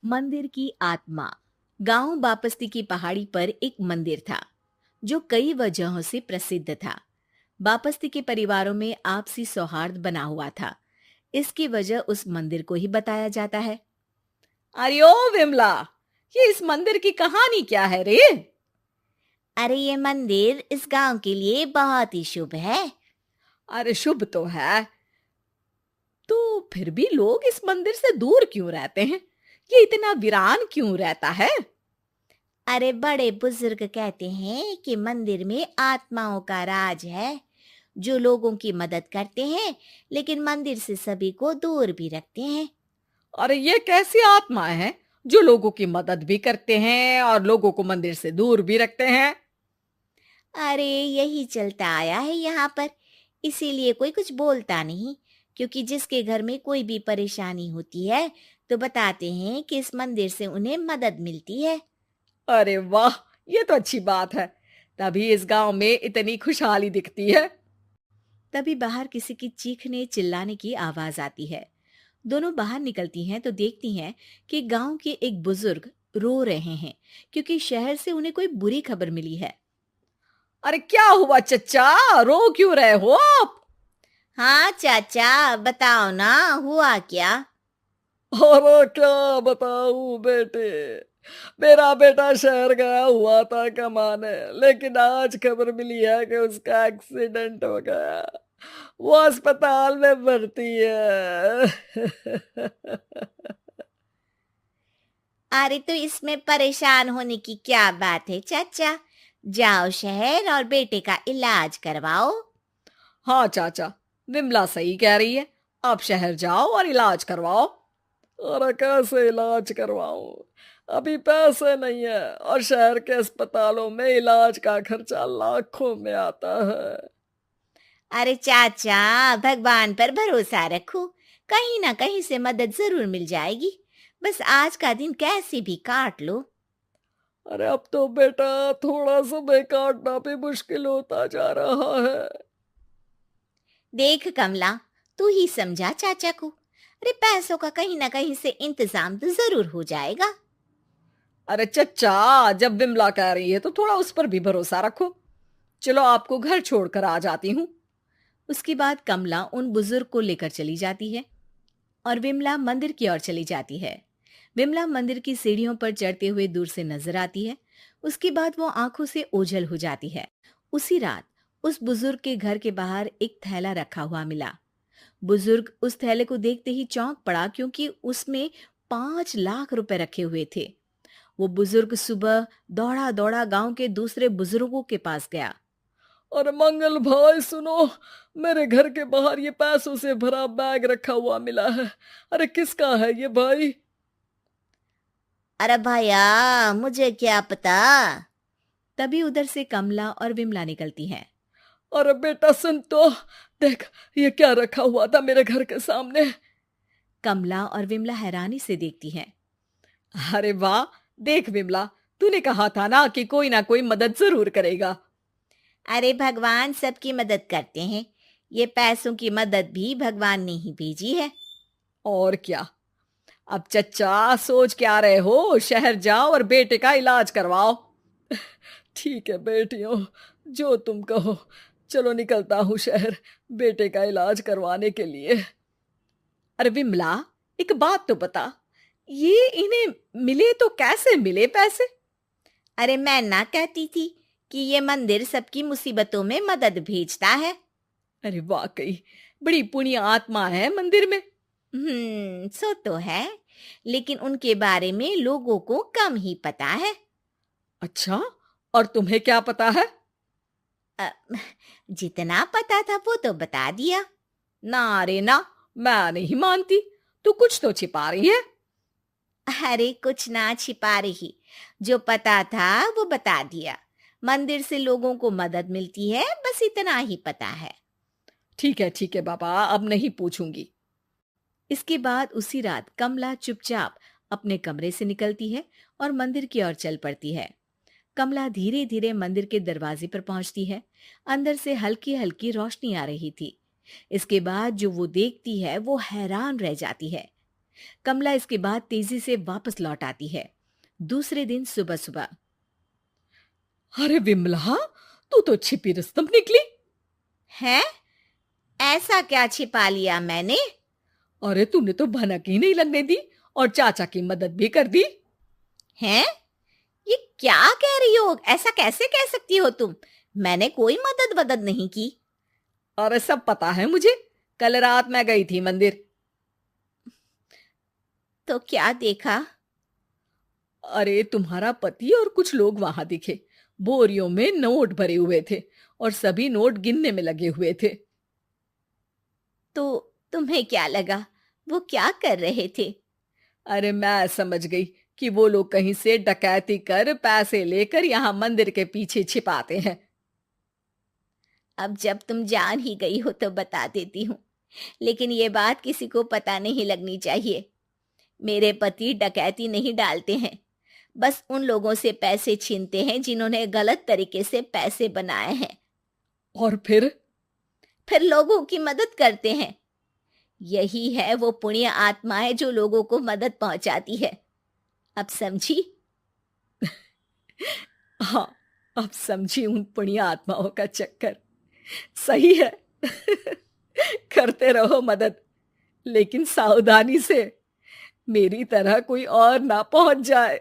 मंदिर की आत्मा। गांव बापस्ती की पहाड़ी पर एक मंदिर था जो कई वजहों से प्रसिद्ध था। बापस्ती के परिवारों में आपसी सौहार्द बना हुआ था। इसकी वजह उस मंदिर को ही बताया जाता है। अरे ओ विमला, ये इस मंदिर की कहानी क्या है रे? अरे ये मंदिर इस गांव के लिए बहुत ही शुभ है। अरे शुभ तो है, तो फिर भी लोग इस मंदिर से दूर क्यों रहते हैं? ये इतना वीरान क्यों रहता है? अरे बड़े बुजुर्ग कहते हैं कि मंदिर में आत्माओं का राज है जो लोगों की मदद करते हैं, लेकिन मंदिर से सभी को दूर भी रखते हैं। अरे ये कैसी आत्माएं हैं जो लोगों की मदद भी करते हैं और लोगों को मंदिर से दूर भी रखते हैं? अरे यही चलता आया है यहाँ पर, इसीलिए कोई कुछ बोलता नहीं। क्योंकि जिसके घर में कोई भी परेशानी होती है तो बताते हैं कि इस मंदिर से उन्हें मदद मिलती है। अरे वाह, ये तो अच्छी बात है। तभी इस गांव में इतनी खुशहाली दिखती है। तभी बाहर किसी की चीखने चिल्लाने की आवाज आती है। दोनों बाहर निकलती हैं तो देखती हैं कि गांव के एक बुजुर्ग रो रहे हैं क्योंकि शहर से उन्हें कोई बुरी खबर मिली है। अरे क्या हुआ चच्चा, रो क्यों रहे हो आप? हाँ चाचा, बताओ ना, हुआ क्या? अरे क्या बताऊं बेटे, मेरा बेटा शहर गया हुआ था कमाने, लेकिन आज खबर मिली है कि उसका एक्सीडेंट हो गया। वो अस्पताल में भर्ती है। अरे तो इसमें परेशान होने की क्या बात है चाचा, जाओ शहर और बेटे का इलाज करवाओ। हाँ चाचा, विमला सही कह रही है। आप शहर जाओ और इलाज करवाओ। अरे कैसे इलाज करवाऊं, अभी पैसे नहीं है और शहर के अस्पतालों में इलाज का खर्चा लाखों में आता है। अरे चाचा, भगवान पर भरोसा रखो, कहीं ना कहीं से मदद जरूर मिल जाएगी। बस आज का दिन कैसे भी काट लो। अरे अब तो बेटा थोड़ा समय काटना भी मुश्किल होता जा रहा है। देख कमला, तू ही समझा चाचा को। अरे पैसों का कहीं ना कहीं से इंतजाम तो जरूर हो जाएगा। अरे चच्चा, जब विमला कह रही है तो थोड़ा उस पर भी भरोसा रखो। चलो आपको घर छोड़कर आ जाती हूँ। उसके बाद कमला उन बुजुर्ग को लेकर चली जाती है और विमला मंदिर की ओर चली जाती है। विमला मंदिर की सीढ़ियों पर चढ़ते हुए दूर से नजर आती है। उसके बाद वो आंखों से ओझल हो जाती है। उसी रात उस बुजुर्ग के घर के बाहर एक थैला रखा हुआ मिला। बुजुर्ग उस थैले को देखते ही चौंक पड़ा क्योंकि उसमें 5 लाख रुपए रखे हुए थे। वो बुजुर्ग सुबह दौड़ा दौड़ा गांव के दूसरे बुजुर्गों के पास गया। अरे मंगल भाई सुनो, मेरे घर के बाहर ये पैसों से भरा बैग रखा हुआ मिला है। अरे किसका है ये भाई? अरे भैया, मुझे क्या पता। तभी उधर से कमला और विमला निकलती हैं। अरे बेटा सुन तो, देख ये क्या रखा हुआ था मेरे घर के सामने। कमला और विमला हैरानी से देखती हैं। अरे वाह, देख विमला, तूने कहा था ना कोई मदद जरूर करेगा। अरे भगवान सबकी मदद करते हैं, ये पैसों की मदद भी भगवान ने ही भेजी है। और क्या। अब चच्चा सोच क्या रहे हो, शहर जाओ और बेटे का इलाज करवाओ। ठीक है बेटियों, जो तुम कहो। चलो निकलता हूँ शहर बेटे का इलाज करवाने के लिए। अरे विमला, एक बात तो बता, ये इन्हें मिले तो कैसे मिले पैसे? अरे मैं ना कहती थी कि ये मंदिर सबकी मुसीबतों में मदद भेजता है। अरे वाकई बड़ी पुण्य आत्मा है मंदिर में। सो तो है, लेकिन उनके बारे में लोगों को कम ही पता है। अच्छा, और तुम्हें क्या पता है? अ, जितना पता था वो तो बता दिया। ना रे ना, मैं नहीं मानती। तू कुछ तो छिपा रही है। अरे कुछ ना छिपा रही, जो पता था वो बता दिया। मंदिर से लोगों को मदद मिलती है, बस इतना ही पता है। ठीक है बाबा, अब नहीं पूछूंगी। इसके बाद उसी रात कमला चुपचाप अपने कमरे से निकलती है और मंदिर की ओर चल पड़ती है। कमला धीरे धीरे मंदिर के दरवाजे पर पहुंचती है। अंदर से हल्की हल्की रोशनी आ रही थी। इसके बाद जो वो देखती है वो हैरान रह जाती है। कमला इसके बाद तेजी से वापस लौट आती है। दूसरे दिन सुबह सुबह। अरे विमला, तू तो छिपी रुस्तम निकली। है? ऐसा क्या छिपा लिया मैंने? अरे तूने तो भनक ही नहीं लगने दी और चाचा की मदद भी कर दी। हैं? ये क्या कह रही हो? ऐसा कैसे कह सकती हो तुम? मैंने कोई मदद वदद नहीं की। अरे सब पता है मुझे, कल रात मैं गई थी मंदिर। तो क्या देखा? अरे तुम्हारा पति और कुछ लोग वहां दिखे। बोरियों में नोट भरे हुए थे और सभी नोट गिनने में लगे हुए थे। तो तुम्हें क्या लगा? वो क्या कर रहे थे? अरे मैं समझ गई कि वो लोग कहीं से डकैती कर पैसे लेकर यहाँ मंदिर के पीछे छिपाते हैं। अब जब तुम जान ही गई हो तो बता देती हूँ, लेकिन ये बात किसी को पता नहीं लगनी चाहिए। मेरे पति डकैती नहीं डालते हैं, बस उन लोगों से पैसे छीनते हैं जिन्होंने गलत तरीके से पैसे बनाए हैं। और फिर लोगों की मदद करते हैं। यही है वो पुण्य आत्माएं जो लोगों को मदद पहुंचाती है। अब समझी? हाँ, अब समझी उन पुण्य आत्माओं का चक्कर। सही है। करते रहो मदद, लेकिन सावधानी से, मेरी तरह कोई और ना पहुंच जाए।